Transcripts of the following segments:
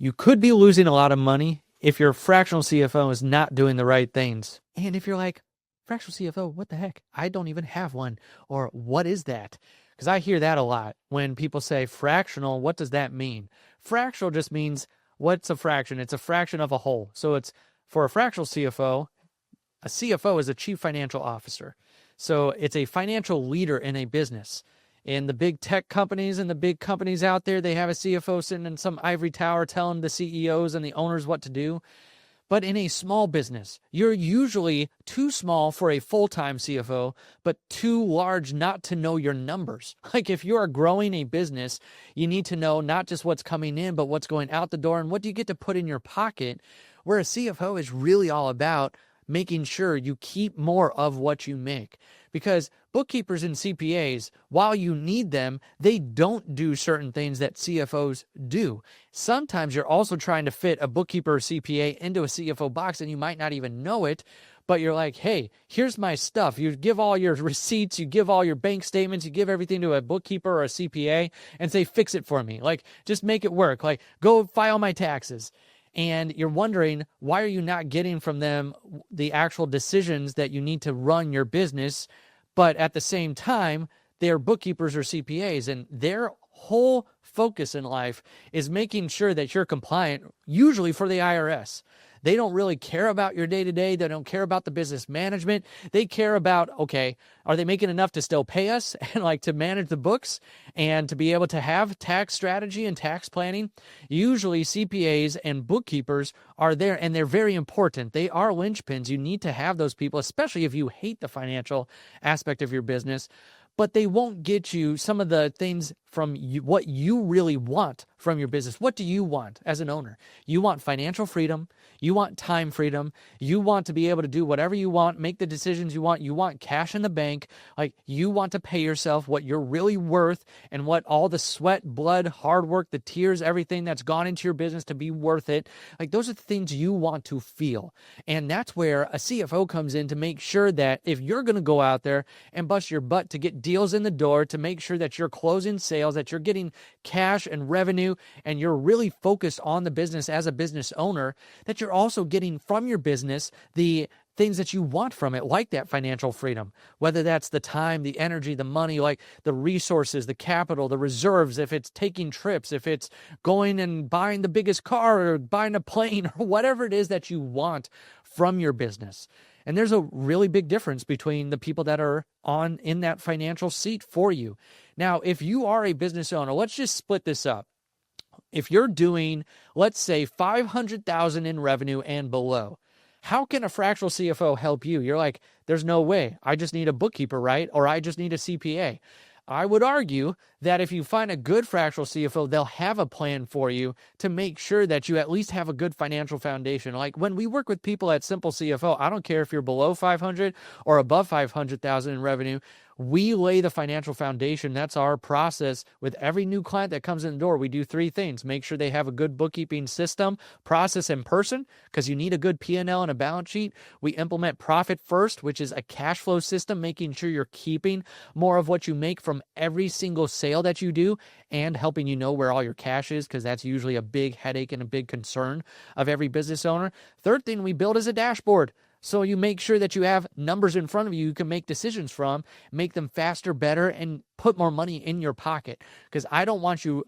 You could be losing a lot of money if your fractional CFO is not doing the right things. And if you're like, fractional CFO, what the heck? I don't even have one. Or what is that? Because I hear that a lot when people say fractional, what does that mean? Fractional just means, what's a fraction? It's a fraction of a whole. So it's for a fractional CFO, a CFO is a chief financial officer. So it's a financial leader in a business. In the big tech companies and the big companies out there, they have a CFO sitting in some ivory tower telling the CEOs and the owners what to do. But in a small business, you're usually too small for a full-time CFO, but too large not to know your numbers. Like if you are growing a business, you need to know not just what's coming in, but what's going out the door and what do you get to put in your pocket, where a CFO is really all about making sure you keep more of what you make. Because bookkeepers and CPAs, while you need them, they don't do certain things that CFOs do. Sometimes you're also trying to fit a bookkeeper or CPA into a CFO box and you might not even know it, but you're like, hey, here's my stuff. You give all your receipts, you give all your bank statements, you give everything to a bookkeeper or a CPA and say, fix it for me. Like, just make it work. Like, go file my taxes. And you're wondering, why are you not getting from them the actual decisions that you need to run your business? But at the same time, they're bookkeepers or CPAs, and their whole focus in life is making sure that you're compliant, usually for the IRS. They don't really care about your day-to-day. They don't care about the business management. They care about, okay, are they making enough to still pay us and like to manage the books and to be able to have tax strategy and tax planning? Usually CPAs and bookkeepers are there, and they're very important. They are linchpins. You need to have those people, especially if you hate the financial aspect of your business. But they won't get you some of the things from what you really want from your business. What do you want as an owner? You want financial freedom. You want time freedom. You want to be able to do whatever you want, make the decisions you want. You want cash in the bank. Like, you want to pay yourself what you're really worth and what all the sweat, blood, hard work, the tears, everything that's gone into your business to be worth it. Like, those are the things you want to feel. And that's where a CFO comes in to make sure that if you're going to go out there and bust your butt to get deals in the door, to make sure that you're closing sales, that you're getting cash and revenue, and you're really focused on the business as a business owner, that you're also getting from your business the things that you want from it, like that financial freedom, whether that's the time, the energy, the money, like the resources, the capital, the reserves, if it's taking trips, if it's going and buying the biggest car or buying a plane or whatever it is that you want from your business. And there's a really big difference between the people that are in that financial seat for you. Now, if you are a business owner, let's just split this up. If you're doing, let's say, $500,000 in revenue and below, how can a fractional CFO help you? You're like, there's no way. I just need a bookkeeper, right? Or I just need a CPA. I would argue that if you find a good fractional CFO, they'll have a plan for you to make sure that you at least have a good financial foundation. Like when we work with people at Simple CFO, I don't care if you're below 500 or above 500,000 in revenue. We lay the financial foundation. That's our process with every new client that comes in the door. We do three things: make sure they have a good bookkeeping system, process in person, because you need a good P&L and a balance sheet. We implement Profit First, which is a cash flow system, making sure you're keeping more of what you make from every single sale that you do and helping you know where all your cash is, because that's usually a big headache and a big concern of every business owner. Third thing we build is a dashboard. So you make sure that you have numbers in front of you can make decisions from, make them faster, better, and put more money in your pocket. Because I don't want you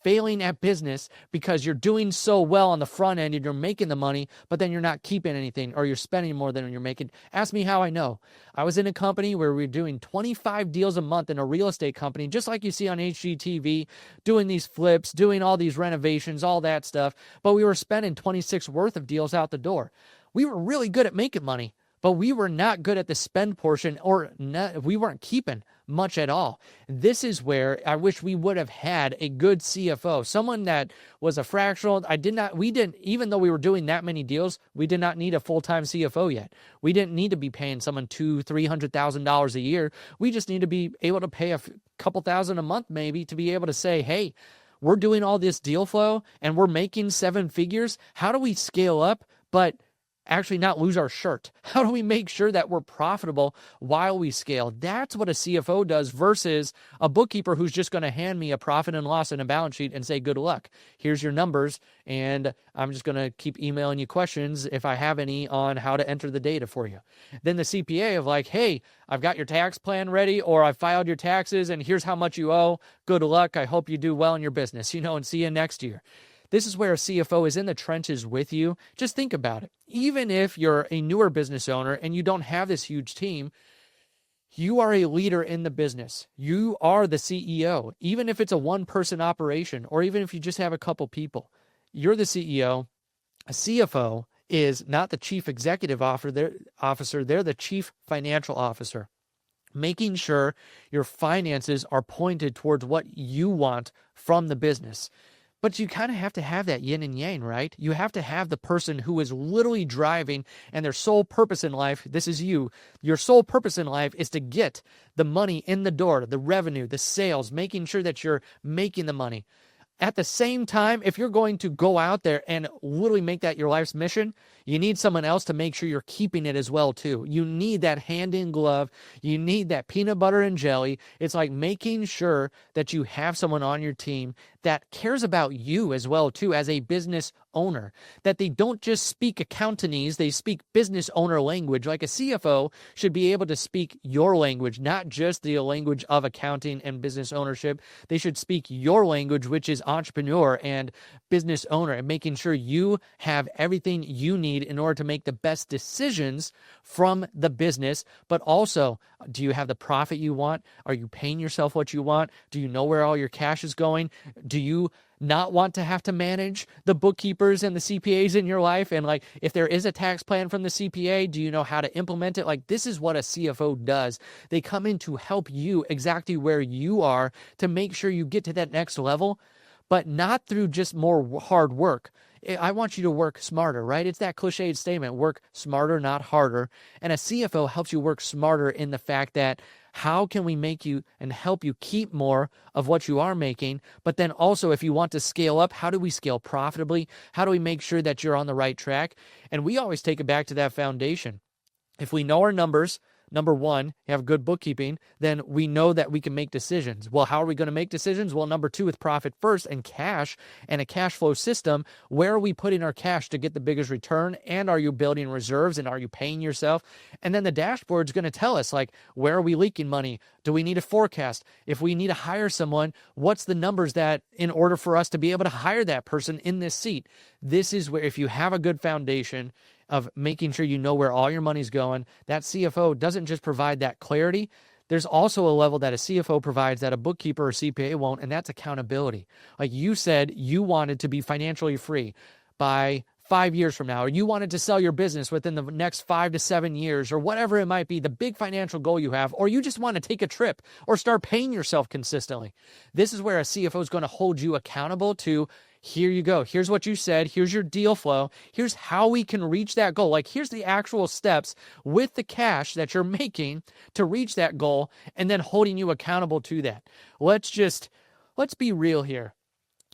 failing at business because you're doing so well on the front end and you're making the money, but then you're not keeping anything or you're spending more than you're making. Ask me how I know. I was in a company where we were doing 25 deals a month in a real estate company, just like you see on HGTV, doing these flips, doing all these renovations, all that stuff. But we were spending 26 worth of deals out the door. We were really good at making money, but we were not good at the spend portion, or we weren't keeping much at all. This is where I wish we would have had a good CFO, someone that was a fractional. Even though we were doing that many deals, we did not need a full-time CFO yet. We didn't need to be paying someone $200,000-$300,000 a year. We just need to be able to pay a couple thousand a month maybe to be able to say, hey, we're doing all this deal flow and we're making seven figures. How do we scale up, but actually not lose our shirt? How do we make sure that we're profitable while we scale? That's what a CFO does versus a bookkeeper who's just going to hand me a profit and loss and a balance sheet and say, good luck. Here's your numbers, and I'm just going to keep emailing you questions if I have any on how to enter the data for you. Then the CPA of like, hey, I've got your tax plan ready, or I filed your taxes and here's how much you owe. Good luck. I hope you do well in your business, and see you next year. This is where a CFO is in the trenches with you. Just think about it. Even if you're a newer business owner and you don't have this huge team, you are a leader in the business. You are the CEO. Even if it's a one-person operation, or even if you just have a couple people, you're the CEO. A CFO is not the chief executive officer. They're the chief financial officer, making sure your finances are pointed towards what you want from the business. But you kind of have to have that yin and yang, right? You have to have the person who is literally driving, and their sole purpose in life, this is you, your sole purpose in life is to get the money in the door, the revenue, the sales, making sure that you're making the money. At the same time, if you're going to go out there and literally make that your life's mission, you need someone else to make sure you're keeping it as well, too. You need that hand in glove. You need that peanut butter and jelly. It's like making sure that you have someone on your team that cares about you as well, too, as a business owner, that they don't just speak accountanese, they speak business owner language. Like a CFO should be able to speak your language, not just the language of accounting and business ownership. They should speak your language, which is entrepreneur and business owner, and making sure you have everything you need in order to make the best decisions from the business. But also, do you have the profit you want? Are you paying yourself what you want? Do you know where all your cash is going? Do you not want to have to manage the bookkeepers and the CPAs in your life? And like, if there is a tax plan from the CPA, do you know how to implement it? Like, this is what a CFO does. They come in to help you exactly where you are to make sure you get to that next level, but not through just more hard work. I want you to work smarter, right? It's that cliched statement, work smarter, not harder. And a CFO helps you work smarter in the fact that how can we make you and help you keep more of what you are making? But then also, if you want to scale up, how do we scale profitably? How do we make sure that you're on the right track? And we always take it back to that foundation. If we know our numbers, number one, have good bookkeeping, then we know that we can make decisions. Well, how are we going to make decisions? Well, number two, with profit first and a cash flow system, where are we putting our cash to get the biggest return? And are you building reserves, and are you paying yourself? And then the dashboard is going to tell us, like, where are we leaking money? Do we need a forecast? If we need to hire someone, what's the numbers that in order for us to be able to hire that person in this seat? This is where, if you have a good foundation of making sure you know where all your money's going, that CFO doesn't just provide that clarity. There's also a level that a CFO provides that a bookkeeper or CPA won't, and that's accountability. Like you said, you wanted to be financially free by 5 years from now, or you wanted to sell your business within the next 5 to 7 years, or whatever it might be, the big financial goal you have, or you just want to take a trip or start paying yourself consistently. This is where a CFO is going to hold you accountable to, here you go. Here's what you said. Here's your deal flow. Here's how we can reach that goal. Like, here's the actual steps with the cash that you're making to reach that goal, and then holding you accountable to that. Let's be real here.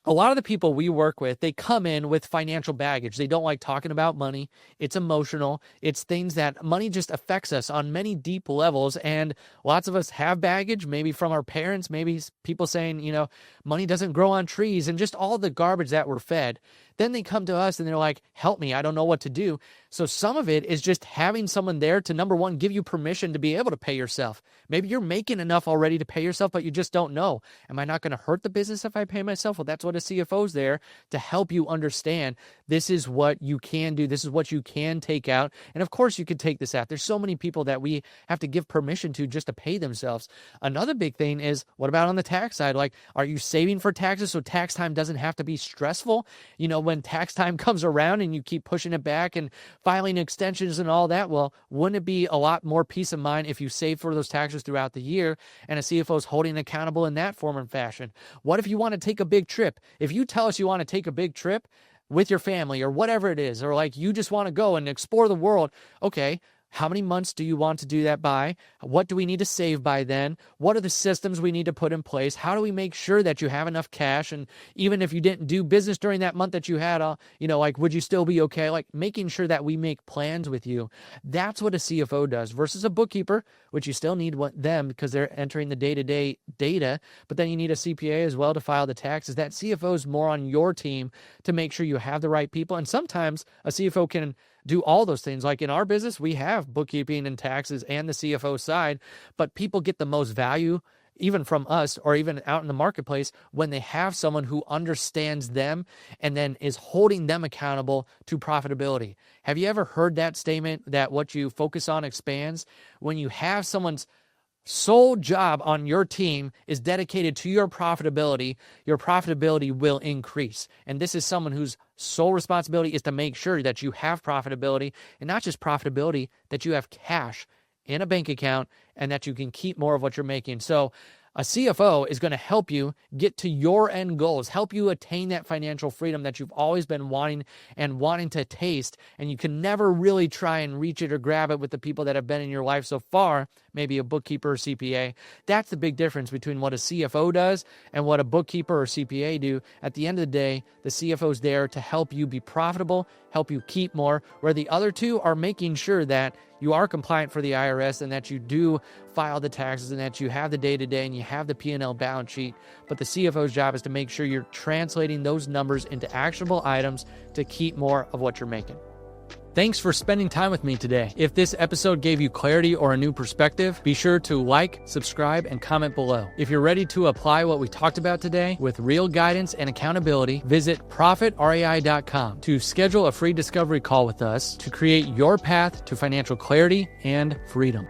A lot of the people we work with, they come in with financial baggage. They don't like talking about money. It's emotional. It's things that money just affects us on many deep levels. And lots of us have baggage, maybe from our parents, maybe people saying, money doesn't grow on trees, and just all the garbage that we're fed. Then they come to us and they're like, help me, I don't know what to do. So some of it is just having someone there to, number one, give you permission to be able to pay yourself. Maybe you're making enough already to pay yourself, but you just don't know. Am I not going to hurt the business if I pay myself? Well, that's what a CFO's there to help you understand. This is what you can do. This is what you can take out. And of course you could take this out. There's so many people that we have to give permission to just to pay themselves. Another big thing is, what about on the tax side? Like, are you saving for taxes so tax time doesn't have to be stressful? When tax time comes around and you keep pushing it back and filing extensions and all that, well, wouldn't it be a lot more peace of mind if you save for those taxes throughout the year and a CFO is holding accountable in that form and fashion? What if you want to take a big trip? If you tell us you want to take a big trip with your family or whatever it is, or like you just want to go and explore the world, okay, How many months do you want to do that by? What do we need to save by then? What are the systems we need to put in place? How do we make sure that you have enough cash? And even if you didn't do business during that month that you had, would you still be okay? Like making sure that we make plans with you. That's what a CFO does versus a bookkeeper, which you still need them because they're entering the day-to-day data, but then you need a CPA as well to file the taxes. That CFO is more on your team to make sure you have the right people. And sometimes a CFO can do all those things. Like in our business, we have bookkeeping and taxes and the CFO side, but people get the most value even from us or even out in the marketplace when they have someone who understands them and then is holding them accountable to profitability. Have you ever heard that statement that what you focus on expands? When you have someone's sole job on your team is dedicated to your profitability will increase. And this is someone whose sole responsibility is to make sure that you have profitability, and not just profitability, that you have cash in a bank account and that you can keep more of what you're making. So a CFO is going to help you get to your end goals, help you attain that financial freedom that you've always been wanting to taste. And you can never really try and reach it or grab it with the people that have been in your life so far, maybe a bookkeeper or CPA. That's the big difference between what a CFO does and what a bookkeeper or CPA do. At the end of the day, the CFO is there to help you be profitable, help you keep more, where the other two are making sure that you are compliant for the IRS and that you do file the taxes and that you have the day-to-day and you have the P&L balance sheet. But the CFO's job is to make sure you're translating those numbers into actionable items to keep more of what you're making. Thanks for spending time with me today. If this episode gave you clarity or a new perspective, be sure to like, subscribe, and comment below. If you're ready to apply what we talked about today with real guidance and accountability, visit profitrei.com to schedule a free discovery call with us to create your path to financial clarity and freedom.